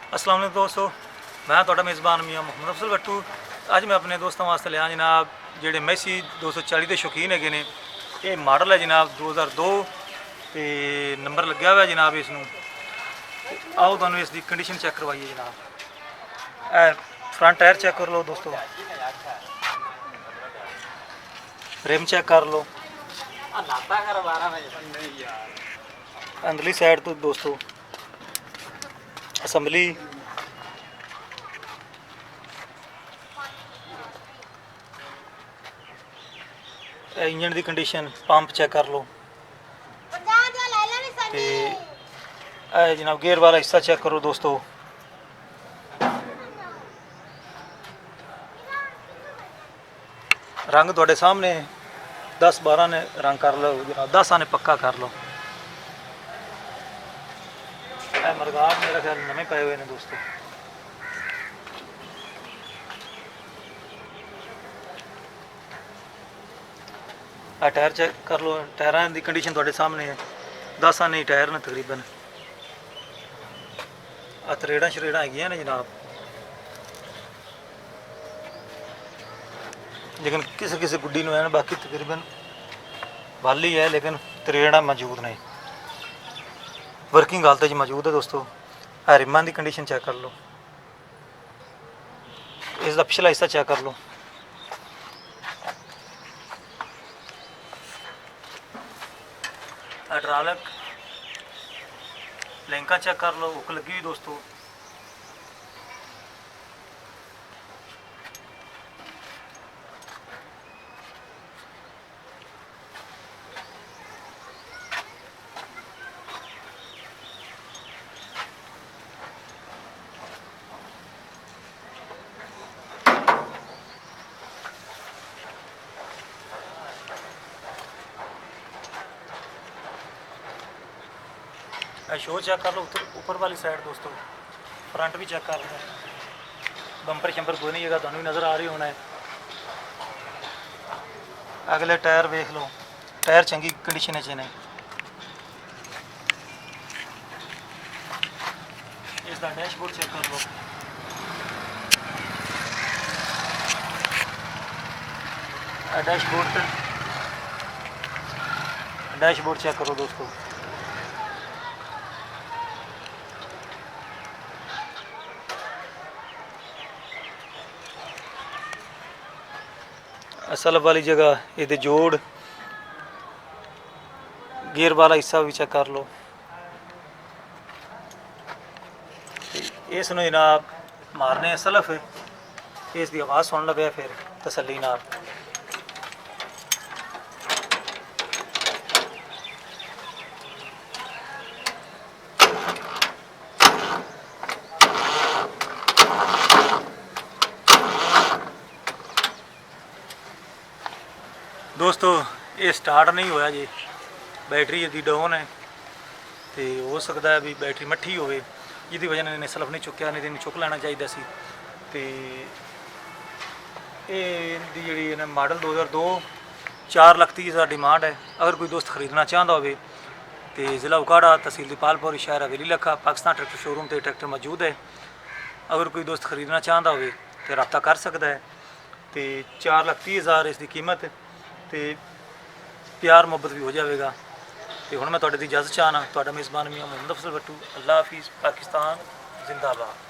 अस्सलाम वालेकुम दोस्तों, मैं तुहाडा मेज़बान मियाँ मुहम्मद अफजल भट्टू। अज मैं अपने दोस्तों वास्ते लिया जनाब जेडे मैसी 240 के शौकीन है। ये मॉडल है जनाब 2002 तो नंबर लग्या हुआ जनाब इसनूं। आओ तुहानूं इसकी कंडीशन चेक करवाइए जनाब। फ्रंट टायर चेक कर लो दोस्तों, रिम चेक कर लो, अंदरली साइड तो दोस्तों असैम्बली, इंजन की कंडीशन, पंप चेक कर लो। ते जनाब गेयर वाला हिस्सा चेक करो दोस्तों। रंग थोड़े सामने 10-12 ने रंग कर लो जनाब, 10 ने पक्का कर लो। मरगाब मेरा ख्याल नवे पाए हुए हैं दोस्तों। टायर चेक कर लो, टायरों की कंडीशन थोड़े सामने है, 10 आने टायर ने तकरीबन। तरेड़ा शरेड़ा है ने जनाब, लेकिन किसी किसी गुड्डी में है, बाकी तकरीबन वाली है लेकिन तरेड़ा मौजूद नहीं, वर्किंग हालत मौजूद है दोस्तों। रिमां की कंडीशन चेक कर लो, इसका पिछला हिस्सा चेक कर लो। हाइड्रोलिक लिंका चेक कर लो, हुक लगी हुई दोस्तों। शो चेक कर लो ऊपर वाली साइड दोस्तों। फ्रंट भी चेक कर लो, बंपर शंपर कोई नहीं जगह तुम्हें नज़र आ रही होना है। अगले टायर वेख लो, टायर चंगी कंडीशन च ने। इसका डैशबोर्ड चेक कर लो, डैशबोर्ड चेक करो दोस्तों। असल वाली जगह ये जोड़, गियर वाला हिस्सा भी चेक कर लो। इस जनाब मारने सलफ इसकी आवाज़ सुन लगे फिर तसल्ली नाल। दोस्तों ये स्टार्ट नहीं होया जी, बैटरी यदि डाउन है तो हो सकता है भी बैटरी मट्ठी हो, जिसकी वजह ने सलफ नहीं चुकया, नहीं तो चुक लेना चाहिए सी। तो ये जी मॉडल 2002 4,30,000 इसका डिमांड है। अगर कोई दोस्त खरीदना चाहता हो तो ज़िला उकाड़ा, तहसील दीपालपुर, शहर हवेली लखा, पाकिस्तान ट्रैक्टर शोरूम पर ट्रैक्टर मौजूद है। अगर कोई दोस्त खरीदना चाहता हो तो रब्ता कर सकता है। तो 4,30,000 इसकी कीमत, तो प्यार मुहब्बत भी हो जाएगा। तो हुण मैं तुहाडे दी इजाज़त चाहना, तुहाडा मेज़बान मियाँ मुहम्मद अफजल भट्टू। अल्लाह हाफिज़, पाकिस्तान जिंदाबाद।